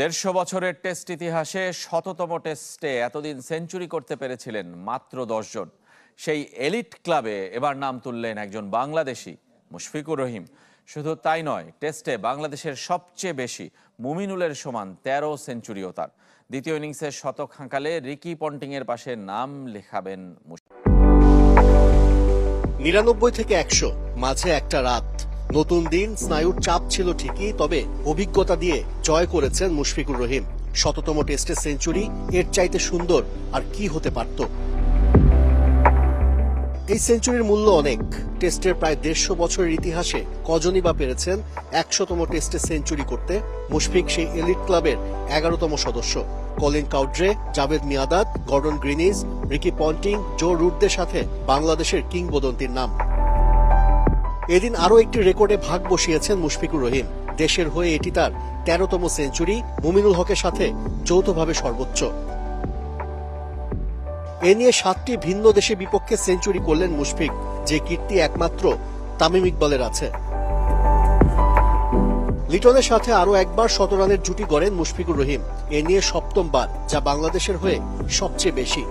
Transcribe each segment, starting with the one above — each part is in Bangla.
150 বছরের টেস্ট ইতিহাসে শততম টেস্টে এতদিন সেঞ্চুরি করতে পেরেছিলেন মাত্র 10 জন। সেই এলিট ক্লাবে এবার নাম তুললেন একজন বাংলাদেশি, মুশফিকুর রহিম। শুধু তাই নয়, টেস্টে বাংলাদেশের সবচেয়ে বেশি মুমিনুলের সমান 13 সেঞ্চুরিও তার। দ্বিতীয় ইনিংসে শতক হাঁকালে রিকি পন্টিংয়ের পাশে নাম লেখাবেন। 99 থেকে 100 মাঝে একটা রাত, নতুন দিন, স্নায়ুর চাপ ছিল ঠিকই, তবে অভিজ্ঞতা দিয়ে জয় করেছেন মুশফিকুর রহিম। শততম টেস্টে সেঞ্চুরি, এর চাইতে সুন্দর আর কি হতে পারত? এই সেঞ্চুরির মূল্য অনেক। টেস্টের প্রায় 150 বছরের ইতিহাসে কজনই বা পেরেছেন 100তম টেস্টে সেঞ্চুরি করতে? মুশফিক সেই এলিট ক্লাবের 11তম সদস্য। Colin Cowdrey, Javed Miandad, Gordon Greenidge, Ricky Ponting, Joe রুটদের সাথে বাংলাদেশের কিংবদন্তির নাম। এদিন আরও একটি রেকর্ডে ভাগ বসিয়েছেন মুশফিকুর রহিম। দেশের হয়ে এটি তার 13তম সেঞ্চুরি, মুমিনুল হকের সাথে যৌথভাবে সর্বোচ্চ। এ নিয়ে 7টি ভিন্ন দেশের বিপক্ষে সেঞ্চুরি করলেন মুশফিক, যে কীর্তি একমাত্র তামিম ইকবালের আছে। লিটনের সাথে আরও একবার 100 রানের জুটি গড়েন মুশফিকুর রহিম। এ নিয়ে 7ম বার, যা বাংলাদেশের হয়ে সবচেয়ে বেশি।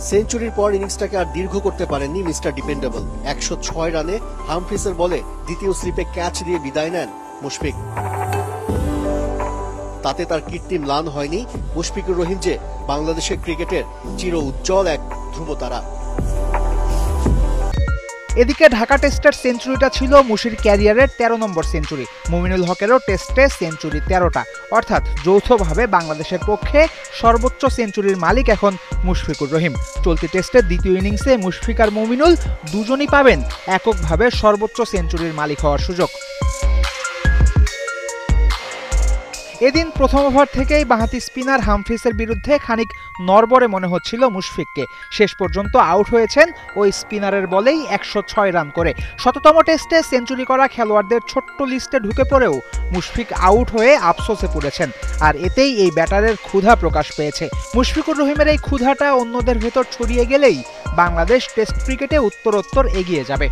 সেঞ্চুরির পর ইনিংসটাকে আর দীর্ঘ করতে পারেননি মিস্টার ডিপেন্ডেবল। 106 রানে হামফ্রিসের বলে দ্বিতীয় স্লিপে ক্যাচ দিয়ে বিদায় নেন মুশফিক। তাতে তার কীর্তি ম্লান হয়নি। মুশফিকুর রহিম যে বাংলাদেশের ক্রিকেটের চির উজ্জ্বল এক ধ্রুবতারা। এদিকে ঢাকা টেস্টের সেঞ্চুরিটা ছিল মুশির ক্যারিয়ারের 13 নম্বর সেঞ্চুরি। মুমিনুল হকেরও টেস্টে সেঞ্চুরি 13টা, অর্থাৎ যৌথভাবে বাংলাদেশের পক্ষে সর্বোচ্চ সেঞ্চুরির মালিক এখন মুশফিকুর রহিম। চলতি টেস্টের দ্বিতীয় ইনিংসে মুশফিক আর মুমিনুল দুজনই পাবেন এককভাবে সর্বোচ্চ সেঞ্চুরির মালিক হওয়ার সুযোগ। এদিন প্রথম ওভার থেকেই বাঁহাতি স্পিনার হামফ্রিসের বিরুদ্ধে খানিক নড়বড়ে মনে হচ্ছিল মুশফিককে। শেষ পর্যন্ত আউট হয়েছেন ওই স্পিনারের বলেই 106 রান করে। শততম টেস্টে সেঞ্চুরি করা খেলোয়াড়দের ছোট্ট লিস্টে ঢুকে পড়েও মুশফিক আউট হয়ে আফসোসে পড়েছেন, আর এতেই এই ব্যাটারের ক্ষুধা প্রকাশ পেয়েছে। মুশফিকুর রহিমের এই ক্ষুধাটা অন্যদের ভেতর ছড়িয়ে গেলেই বাংলাদেশ টেস্ট ক্রিকেটে উত্তরোত্তর এগিয়ে যাবে।